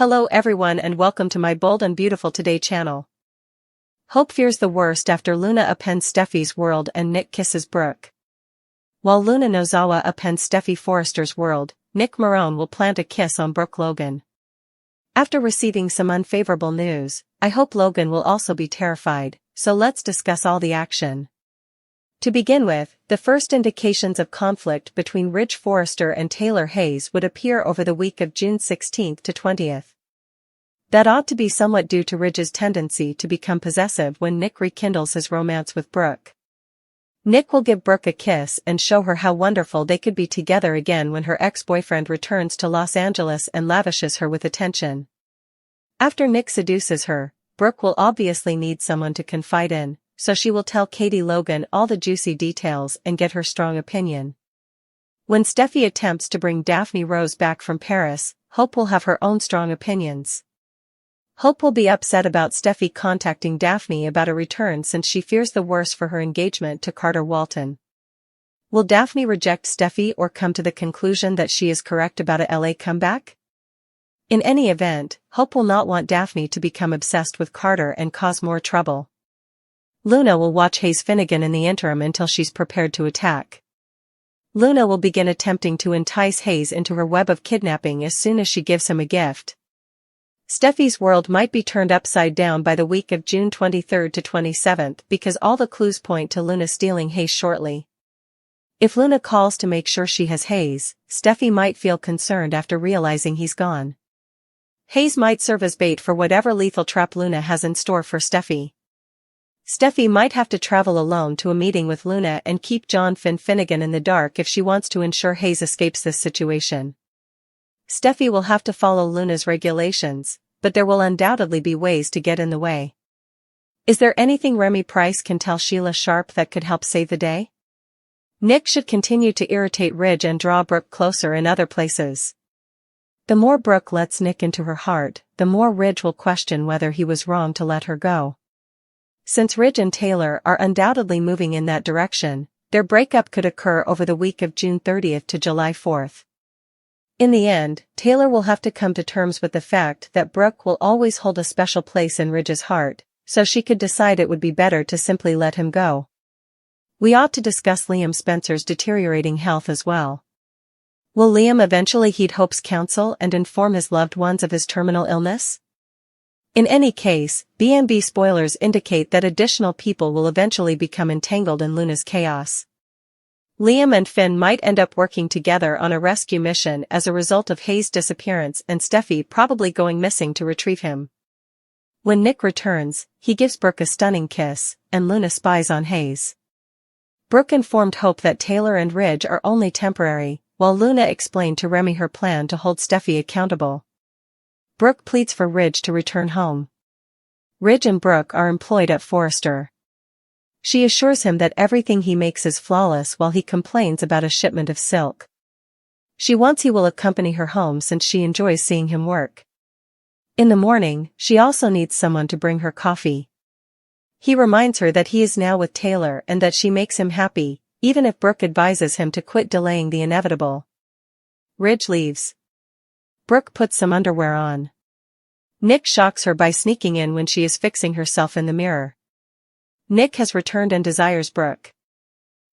Hello everyone and welcome to my Bold and Beautiful Today channel. Hope fears the worst after Luna appends Steffi's world and Nick kisses Brooke. While Luna Nozawa appends Steffi Forrester's world, Nick Marone will plant a kiss on Brooke Logan. After receiving some unfavorable news, I hope Logan will also be terrified, so let's discuss all the action. To begin with, the first indications of conflict between Ridge Forrester and Taylor Hayes would appear over the week of June 16 to 20th. That ought to be somewhat due to Ridge's tendency to become possessive when Nick rekindles his romance with Brooke. Nick will give Brooke a kiss and show her how wonderful they could be together again when her ex-boyfriend returns to Los Angeles and lavishes her with attention. After Nick seduces her, Brooke will obviously need someone to confide in, so she will tell Katie Logan all the juicy details and get her strong opinion. When Steffi attempts to bring Daphne Rose back from Paris, Hope will have her own strong opinions. Hope will be upset about Steffi contacting Daphne about a return since she fears the worst for her engagement to Carter Walton. Will Daphne reject Steffi or come to the conclusion that she is correct about a LA comeback? In any event, Hope will not want Daphne to become obsessed with Carter and cause more trouble. Luna will watch Hayes Finnegan in the interim until she's prepared to attack. Luna will begin attempting to entice Hayes into her web of kidnapping as soon as she gives him a gift. Steffi's world might be turned upside down by the week of June 23rd to 27th because all the clues point to Luna stealing Hayes shortly. If Luna calls to make sure she has Hayes, Steffi might feel concerned after realizing he's gone. Hayes might serve as bait for whatever lethal trap Luna has in store for Steffi. Steffi might have to travel alone to a meeting with Luna and keep John Finnegan in the dark if she wants to ensure Hayes escapes this situation. Steffi will have to follow Luna's regulations, but there will undoubtedly be ways to get in the way. Is there anything Remy Price can tell Sheila Sharp that could help save the day? Nick should continue to irritate Ridge and draw Brooke closer in other places. The more Brooke lets Nick into her heart, the more Ridge will question whether he was wrong to let her go. Since Ridge and Taylor are undoubtedly moving in that direction, their breakup could occur over the week of June 30th to July 4th. In the end, Taylor will have to come to terms with the fact that Brooke will always hold a special place in Ridge's heart, so she could decide it would be better to simply let him go. We ought to discuss Liam Spencer's deteriorating health as well. Will Liam eventually heed Hope's counsel and inform his loved ones of his terminal illness? In any case, B&B spoilers indicate that additional people will eventually become entangled in Luna's chaos. Liam and Finn might end up working together on a rescue mission as a result of Hayes' disappearance and Steffi probably going missing to retrieve him. When Nick returns, he gives Brooke a stunning kiss, and Luna spies on Hayes. Brooke informed Hope that Taylor and Ridge are only temporary, while Luna explained to Remy her plan to hold Steffi accountable. Brooke pleads for Ridge to return home. Ridge and Brooke are employed at Forrester. She assures him that everything he makes is flawless while he complains about a shipment of silk. She wants he will accompany her home since she enjoys seeing him work. In the morning, she also needs someone to bring her coffee. He reminds her that he is now with Taylor and that she makes him happy, even if Brooke advises him to quit delaying the inevitable. Ridge leaves. Brooke puts some underwear on. Nick shocks her by sneaking in when she is fixing herself in the mirror. Nick has returned and desires Brooke.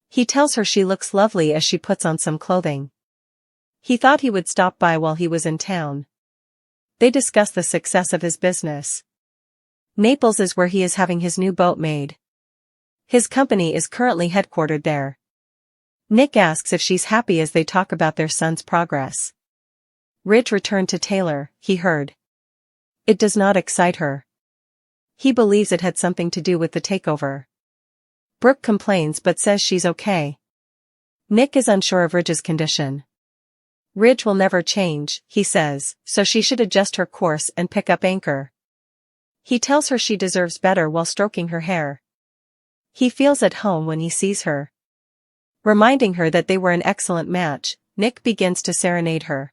He tells her she looks lovely as she puts on some clothing. He thought he would stop by while he was in town. They discuss the success of his business. Naples is where he is having his new boat made. His company is currently headquartered there. Nick asks if she's happy as they talk about their son's progress. Ridge returned to Taylor, he heard. It does not excite her. He believes it had something to do with the takeover. Brooke complains but says she's okay. Nick is unsure of Ridge's condition. Ridge will never change, he says, so she should adjust her course and pick up anchor. He tells her she deserves better while stroking her hair. He feels at home when he sees her. Reminding her that they were an excellent match, Nick begins to serenade her.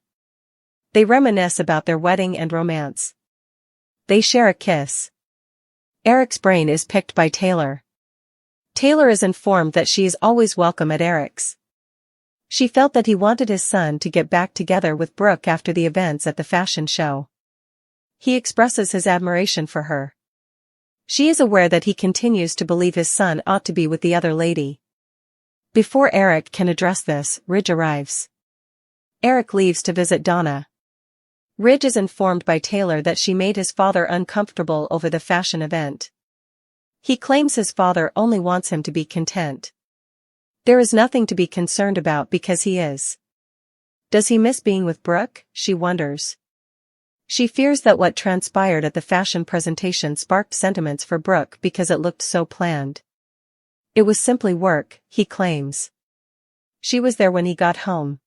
They reminisce about their wedding and romance. They share a kiss. Eric's brain is picked by Taylor. Taylor is informed that she is always welcome at Eric's. She felt that he wanted his son to get back together with Brooke after the events at the fashion show. He expresses his admiration for her. She is aware that he continues to believe his son ought to be with the other lady. Before Eric can address this, Ridge arrives. Eric leaves to visit Donna. Ridge is informed by Taylor that she made his father uncomfortable over the fashion event. He claims his father only wants him to be content. There is nothing to be concerned about because he is. Does he miss being with Brooke? She wonders. She fears that what transpired at the fashion presentation sparked sentiments for Brooke because it looked so planned. It was simply work, he claims. She was there when he got home.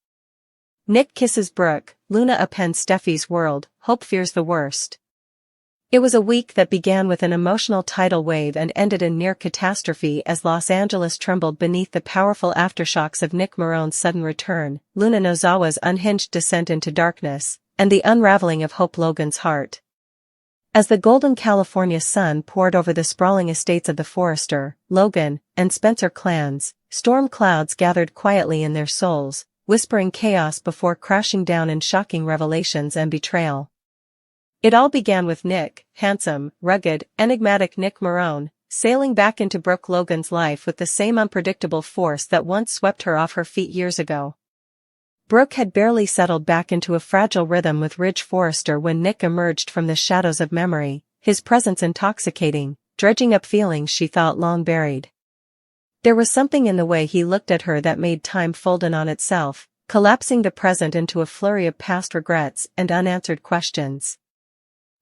Nick kisses Brooke, Luna appends Steffi's world, Hope fears the worst. It was a week that began with an emotional tidal wave and ended in near catastrophe as Los Angeles trembled beneath the powerful aftershocks of Nick Marone's sudden return, Luna Nozawa's unhinged descent into darkness, and the unraveling of Hope Logan's heart. As the golden California sun poured over the sprawling estates of the Forrester, Logan, and Spencer clans, storm clouds gathered quietly in their souls, whispering chaos before crashing down in shocking revelations and betrayal. It all began with Nick, handsome, rugged, enigmatic Nick Marone, sailing back into Brooke Logan's life with the same unpredictable force that once swept her off her feet years ago. Brooke had barely settled back into a fragile rhythm with Ridge Forrester when Nick emerged from the shadows of memory, his presence intoxicating, dredging up feelings she thought long buried. There was something in the way he looked at her that made time fold in on itself, collapsing the present into a flurry of past regrets and unanswered questions.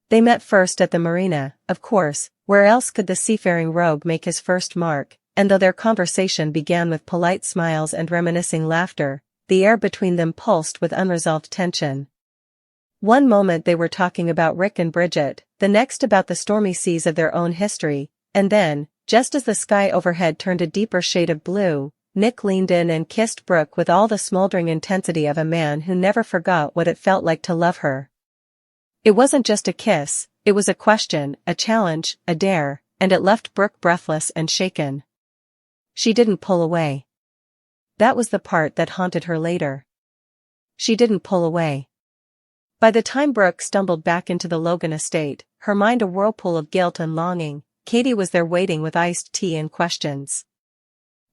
They met first at the marina, of course, where else could the seafaring rogue make his first mark, and though their conversation began with polite smiles and reminiscing laughter, the air between them pulsed with unresolved tension. One moment they were talking about Rick and Bridget, the next about the stormy seas of their own history, and then, just as the sky overhead turned a deeper shade of blue, Nick leaned in and kissed Brooke with all the smoldering intensity of a man who never forgot what it felt like to love her. It wasn't just a kiss, it was a question, a challenge, a dare, and it left Brooke breathless and shaken. She didn't pull away. That was the part that haunted her later. She didn't pull away. By the time Brooke stumbled back into the Logan estate, her mind a whirlpool of guilt and longing, Katie was there waiting with iced tea and questions.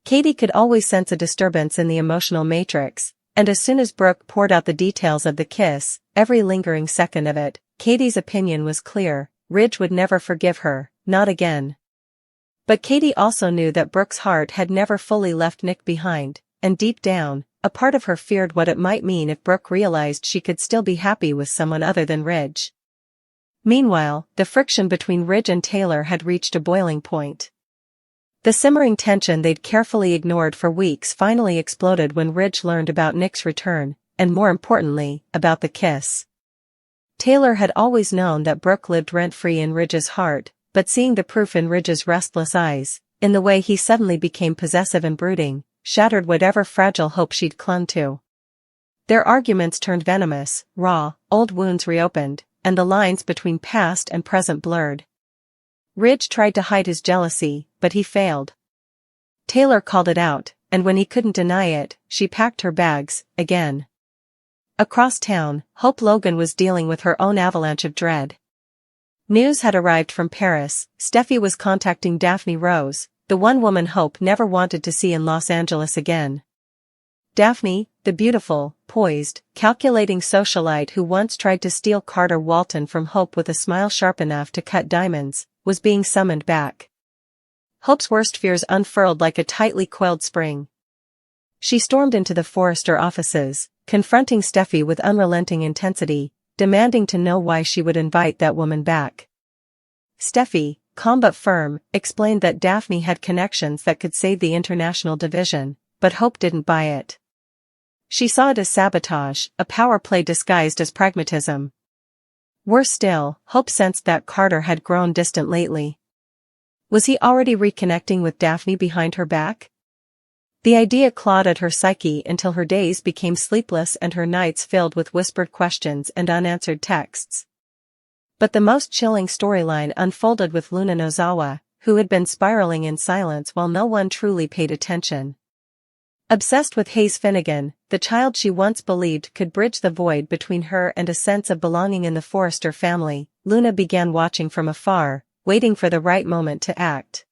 Katie could always sense a disturbance in the emotional matrix, and as soon as Brooke poured out the details of the kiss, every lingering second of it, Katie's opinion was clear: Ridge would never forgive her, not again. But Katie also knew that Brooke's heart had never fully left Nick behind, and deep down, a part of her feared what it might mean if Brooke realized she could still be happy with someone other than Ridge. Meanwhile, the friction between Ridge and Taylor had reached a boiling point. The simmering tension they'd carefully ignored for weeks finally exploded when Ridge learned about Nick's return, and more importantly, about the kiss. Taylor had always known that Brooke lived rent-free in Ridge's heart, but seeing the proof in Ridge's restless eyes, in the way he suddenly became possessive and brooding, shattered whatever fragile hope she'd clung to. Their arguments turned venomous, raw, old wounds reopened, and the lines between past and present blurred. Ridge tried to hide his jealousy, but he failed. Taylor called it out, and when he couldn't deny it, she packed her bags, again. Across town, Hope Logan was dealing with her own avalanche of dread. News had arrived from Paris. Steffi was contacting Daphne Rose, the one woman Hope never wanted to see in Los Angeles again. Daphne, the beautiful, poised, calculating socialite who once tried to steal Carter Walton from Hope with a smile sharp enough to cut diamonds, was being summoned back. Hope's worst fears unfurled like a tightly coiled spring. She stormed into the Forrester offices, confronting Steffi with unrelenting intensity, demanding to know why she would invite that woman back. Steffi, calm but firm, explained that Daphne had connections that could save the international division, but Hope didn't buy it. She saw it as sabotage, a power play disguised as pragmatism. Worse still, Hope sensed that Carter had grown distant lately. Was he already reconnecting with Daphne behind her back? The idea clawed at her psyche until her days became sleepless and her nights filled with whispered questions and unanswered texts. But the most chilling storyline unfolded with Luna Nozawa, who had been spiraling in silence while no one truly paid attention. Obsessed with Hayes Finnegan, the child she once believed could bridge the void between her and a sense of belonging in the Forrester family, Luna began watching from afar, waiting for the right moment to act.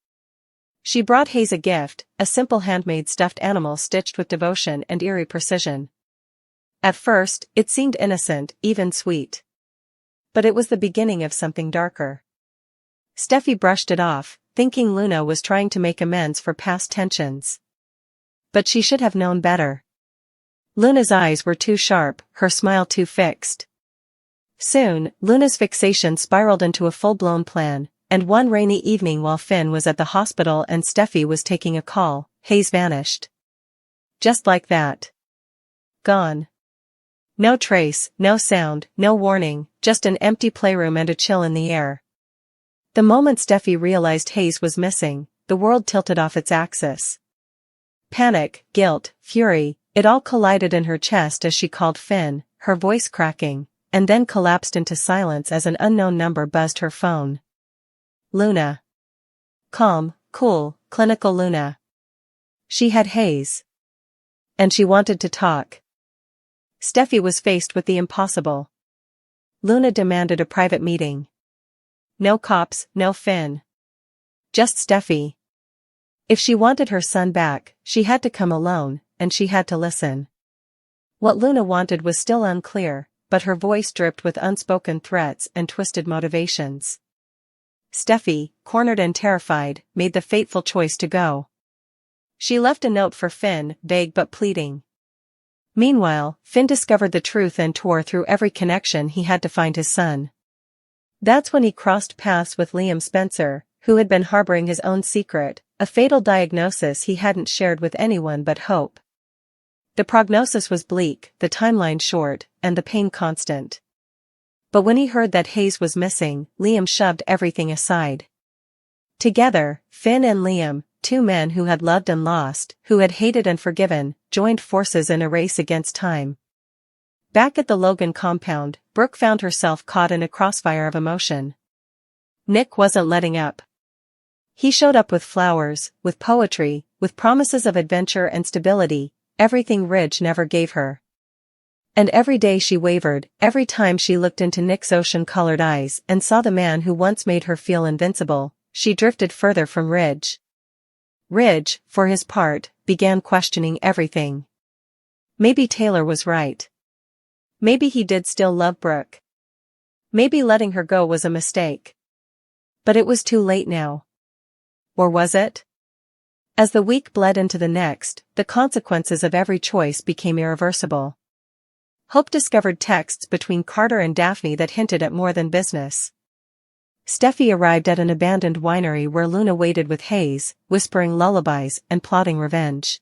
She brought Hayes a gift, a simple handmade stuffed animal stitched with devotion and eerie precision. At first, it seemed innocent, even sweet. But it was the beginning of something darker. Steffi brushed it off, thinking Luna was trying to make amends for past tensions. But she should have known better. Luna's eyes were too sharp, her smile too fixed. Soon, Luna's fixation spiraled into a full-blown plan, and one rainy evening while Finn was at the hospital and Steffi was taking a call, Hayes vanished. Just like that. Gone. No trace, no sound, no warning, just an empty playroom and a chill in the air. The moment Steffi realized Hayes was missing, the world tilted off its axis. Panic, guilt, fury, it all collided in her chest as she called Finn, her voice cracking, and then collapsed into silence as an unknown number buzzed her phone. Luna. Calm, cool, clinical Luna. She had Hayes. And she wanted to talk. Steffi was faced with the impossible. Luna demanded a private meeting. No cops, no Finn. Just Steffi. If she wanted her son back, she had to come alone, and she had to listen. What Luna wanted was still unclear, but her voice dripped with unspoken threats and twisted motivations. Steffi, cornered and terrified, made the fateful choice to go. She left a note for Finn, vague but pleading. Meanwhile, Finn discovered the truth and tore through every connection he had to find his son. That's when he crossed paths with Liam Spencer, who had been harboring his own secret, a fatal diagnosis he hadn't shared with anyone but Hope. The prognosis was bleak, the timeline short, and the pain constant. But when he heard that Hayes was missing, Liam shoved everything aside. Together, Finn and Liam, two men who had loved and lost, who had hated and forgiven, joined forces in a race against time. Back at the Logan compound, Brooke found herself caught in a crossfire of emotion. Nick wasn't letting up. He showed up with flowers, with poetry, with promises of adventure and stability, everything Ridge never gave her. And every day she wavered, every time she looked into Nick's ocean-colored eyes and saw the man who once made her feel invincible, she drifted further from Ridge. Ridge, for his part, began questioning everything. Maybe Taylor was right. Maybe he did still love Brooke. Maybe letting her go was a mistake. But it was too late now. Or was it? As the week bled into the next, the consequences of every choice became irreversible. Hope discovered texts between Carter and Daphne that hinted at more than business. Steffi arrived at an abandoned winery where Luna waited with Hayes, whispering lullabies and plotting revenge.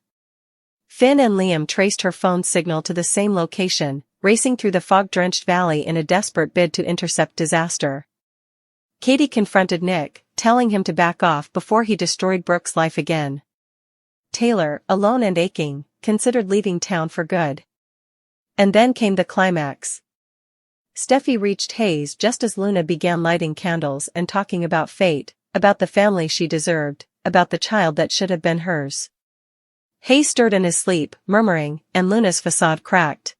Finn and Liam traced her phone signal to the same location, racing through the fog-drenched valley in a desperate bid to intercept disaster. Katie confronted Nick, telling him to back off before he destroyed Brooke's life again. Taylor, alone and aching, considered leaving town for good. And then came the climax. Steffi reached Hayes just as Luna began lighting candles and talking about fate, about the family she deserved, about the child that should have been hers. Hayes stirred in his sleep, murmuring, and Luna's facade cracked.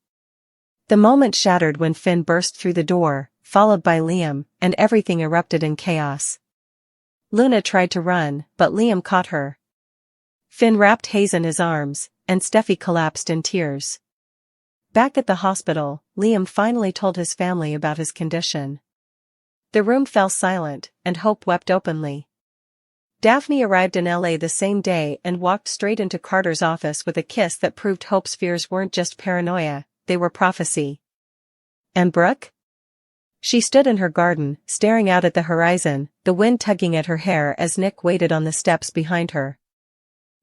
The moment shattered when Finn burst through the door, followed by Liam, and everything erupted in chaos. Luna tried to run, but Liam caught her. Finn wrapped Hayes in his arms, and Steffi collapsed in tears. Back at the hospital, Liam finally told his family about his condition. The room fell silent, and Hope wept openly. Daphne arrived in LA the same day and walked straight into Carter's office with a kiss that proved Hope's fears weren't just paranoia, they were prophecy. And Brooke? She stood in her garden, staring out at the horizon, the wind tugging at her hair as Nick waited on the steps behind her.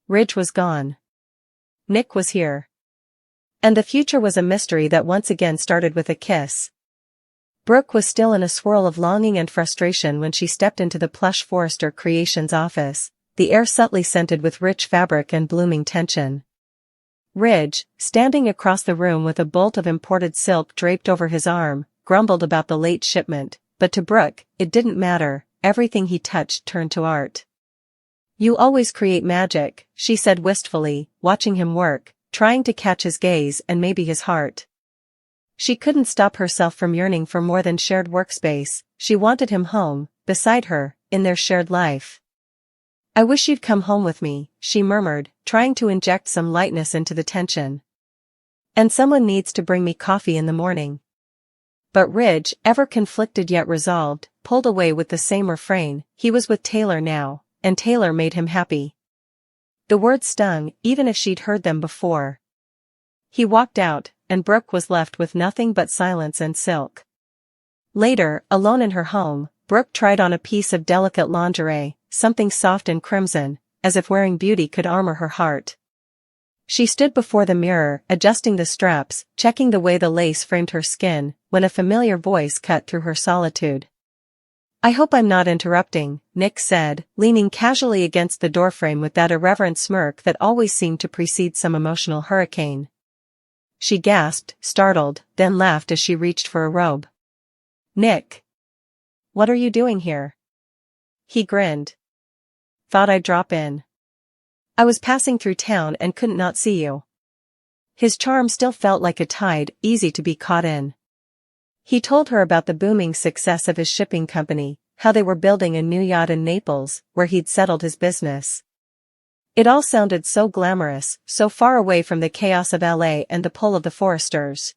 Ridge was gone. Nick was here. And the future was a mystery that once again started with a kiss. Brooke was still in a swirl of longing and frustration when she stepped into the plush Forrester Creations office, the air subtly scented with rich fabric and blooming tension. Ridge, standing across the room with a bolt of imported silk draped over his arm, grumbled about the late shipment, but to Brooke, it didn't matter, everything he touched turned to art. "You always create magic," she said wistfully, watching him work, trying to catch his gaze and maybe his heart. She couldn't stop herself from yearning for more than shared workspace, She wanted him home, beside her, in their shared life. "I wish you'd come home with me," she murmured, trying to inject some lightness into the tension. "And someone needs to bring me coffee in the morning." But Ridge, ever conflicted yet resolved, pulled away with the same refrain. He was with Taylor now, and Taylor made him happy. The words stung, even if she'd heard them before. He walked out, and Brooke was left with nothing but silence and silk. Later, alone in her home, Brooke tried on a piece of delicate lingerie, something soft and crimson, as if wearing beauty could armor her heart. She stood before the mirror, adjusting the straps, checking the way the lace framed her skin, when a familiar voice cut through her solitude. "I hope I'm not interrupting," Nick said, leaning casually against the doorframe with that irreverent smirk that always seemed to precede some emotional hurricane. She gasped, startled, then laughed as she reached for a robe. "Nick. What are you doing here?" He grinned. "Thought I'd drop in. I was passing through town and couldn't not see you." His charm still felt like a tide, easy to be caught in. He told her about the booming success of his shipping company, how they were building a new yacht in Naples, where he'd settled his business. It all sounded so glamorous, so far away from the chaos of LA and the pull of the Foresters.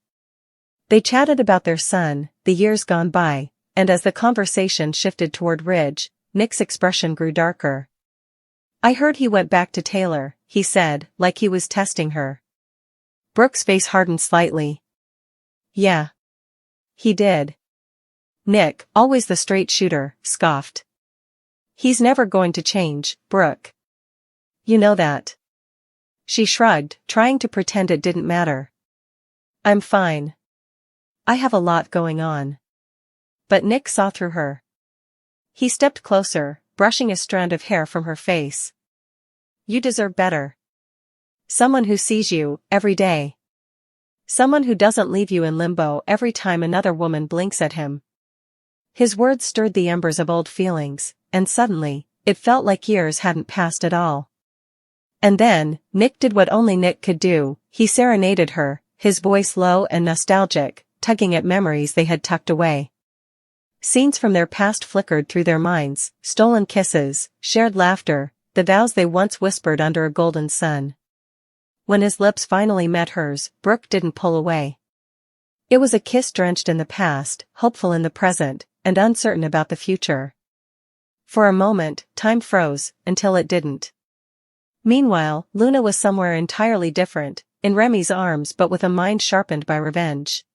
They chatted about their son, the years gone by, and as the conversation shifted toward Ridge, Nick's expression grew darker. "I heard he went back to Taylor," he said, like he was testing her. Brooke's face hardened slightly. "Yeah. He did." Nick, always the straight shooter, scoffed. "He's never going to change, Brooke. You know that." She shrugged, trying to pretend it didn't matter. "I'm fine. I have a lot going on." But Nick saw through her. He stepped closer, brushing a strand of hair from her face. "You deserve better. Someone who sees you, every day. Someone who doesn't leave you in limbo every time another woman blinks at him." His words stirred the embers of old feelings, and suddenly, it felt like years hadn't passed at all. And then, Nick did what only Nick could do. He serenaded her, his voice low and nostalgic, tugging at memories they had tucked away. Scenes from their past flickered through their minds, stolen kisses, shared laughter, the vows they once whispered under a golden sun. When his lips finally met hers, Brooke didn't pull away. It was a kiss drenched in the past, hopeful in the present, and uncertain about the future. For a moment, time froze, until it didn't. Meanwhile, Luna was somewhere entirely different, in Remy's arms but with a mind sharpened by revenge.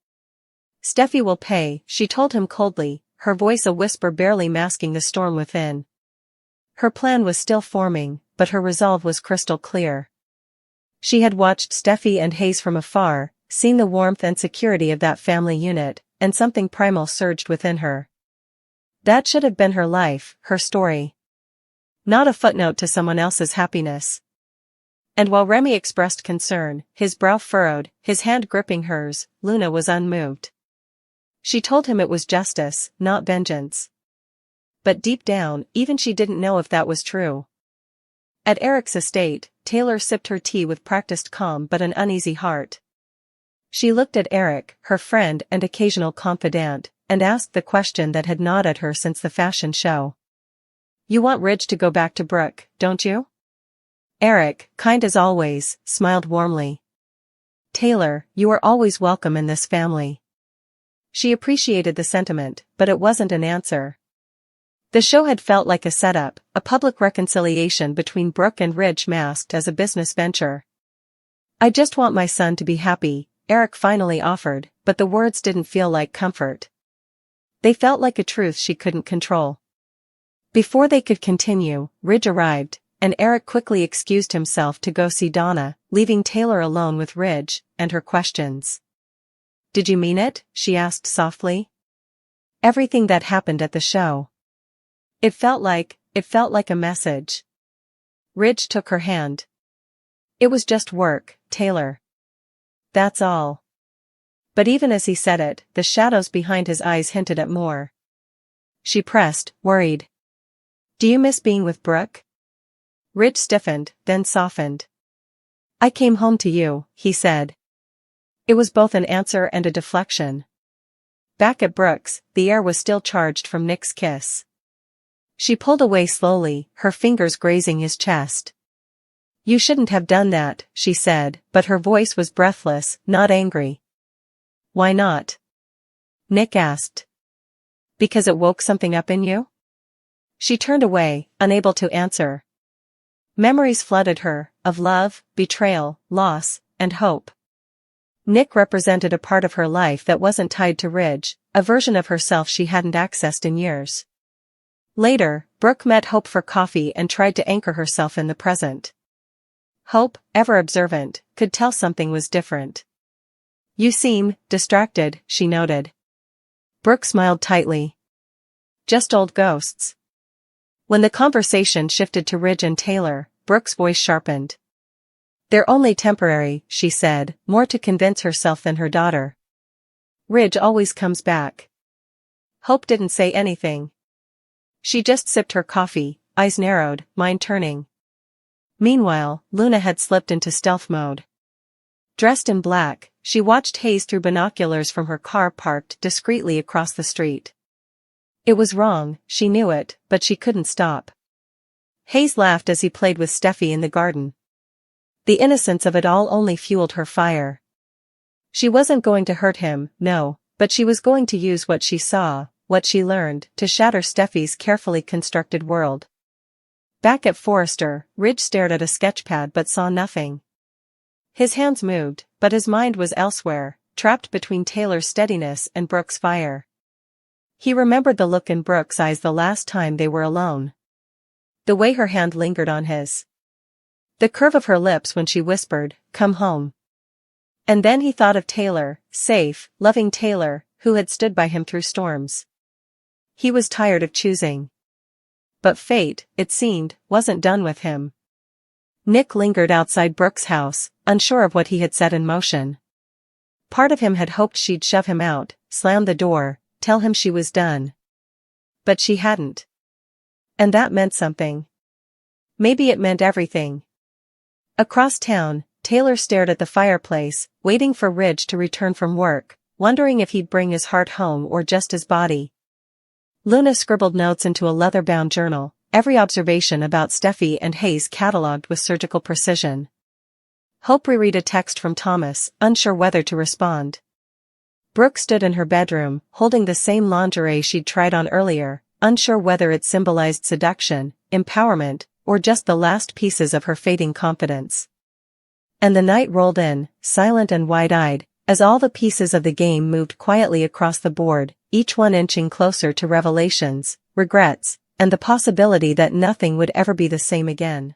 "Steffi will pay," she told him coldly, her voice a whisper barely masking the storm within. Her plan was still forming, but her resolve was crystal clear. She had watched Steffi and Hayes from afar, seen the warmth and security of that family unit, and something primal surged within her. That should have been her life, her story. Not a footnote to someone else's happiness. And while Remy expressed concern, his brow furrowed, his hand gripping hers, Luna was unmoved. She told him it was justice, not vengeance. But deep down, even she didn't know if that was true. At Eric's estate, Taylor sipped her tea with practiced calm but an uneasy heart. She looked at Eric, her friend and occasional confidant, and asked the question that had gnawed at her since the fashion show. "You want Ridge to go back to Brooke, don't you?" Eric, kind as always, smiled warmly. "Taylor, you are always welcome in this family." She appreciated the sentiment, but it wasn't an answer. The show had felt like a setup, a public reconciliation between Brooke and Ridge masked as a business venture. "I just want my son to be happy," Eric finally offered, but the words didn't feel like comfort. They felt like a truth she couldn't control. Before they could continue, Ridge arrived, and Eric quickly excused himself to go see Donna, leaving Taylor alone with Ridge and her questions. "Did you mean it?" she asked softly. "Everything that happened at the show. It felt like a message." Ridge took her hand. "It was just work, Taylor. That's all." But even as he said it, the shadows behind his eyes hinted at more. She pressed, worried. "Do you miss being with Brooke?" Ridge stiffened, then softened. "I came home to you," he said. It was both an answer and a deflection. Back at Brooke's, the air was still charged from Nick's kiss. She pulled away slowly, her fingers grazing his chest. "You shouldn't have done that," she said, but her voice was breathless, not angry. "Why not?" Nick asked. "Because it woke something up in you?" She turned away, unable to answer. Memories flooded her, of love, betrayal, loss, and hope. Nick represented a part of her life that wasn't tied to Ridge, a version of herself she hadn't accessed in years. Later, Brooke met Hope for coffee and tried to anchor herself in the present. Hope, ever observant, could tell something was different. "You seem distracted," she noted. Brooke smiled tightly. "Just old ghosts." When the conversation shifted to Ridge and Taylor, Brooke's voice sharpened. "They're only temporary," she said, more to convince herself than her daughter. "Ridge always comes back." Hope didn't say anything. She just sipped her coffee, eyes narrowed, mind turning. Meanwhile, Luna had slipped into stealth mode. Dressed in black, she watched Hayes through binoculars from her car parked discreetly across the street. It was wrong, she knew it, but she couldn't stop. Hayes laughed as he played with Steffi in the garden. The innocence of it all only fueled her fire. She wasn't going to hurt him, no, but she was going to use what she saw, what she learned, to shatter Steffi's carefully constructed world. Back at Forrester, Ridge stared at a sketchpad but saw nothing. His hands moved, but his mind was elsewhere, trapped between Taylor's steadiness and Brooke's fire. He remembered the look in Brooke's eyes the last time they were alone. The way her hand lingered on his. The curve of her lips when she whispered, "Come home." And then he thought of Taylor, safe, loving Taylor, who had stood by him through storms. He was tired of choosing. But fate, it seemed, wasn't done with him. Nick lingered outside Brooke's house, unsure of what he had set in motion. Part of him had hoped she'd shove him out, slam the door, tell him she was done. But she hadn't. And that meant something. Maybe it meant everything. Across town, Taylor stared at the fireplace, waiting for Ridge to return from work, wondering if he'd bring his heart home or just his body. Luna scribbled notes into a leather-bound journal, every observation about Steffi and Hayes catalogued with surgical precision. Hope reread a text from Thomas, unsure whether to respond. Brooke stood in her bedroom, holding the same lingerie she'd tried on earlier, unsure whether it symbolized seduction, empowerment, or just the last pieces of her fading confidence. And the night rolled in, silent and wide-eyed, as all the pieces of the game moved quietly across the board, each one inching closer to revelations, regrets, and the possibility that nothing would ever be the same again.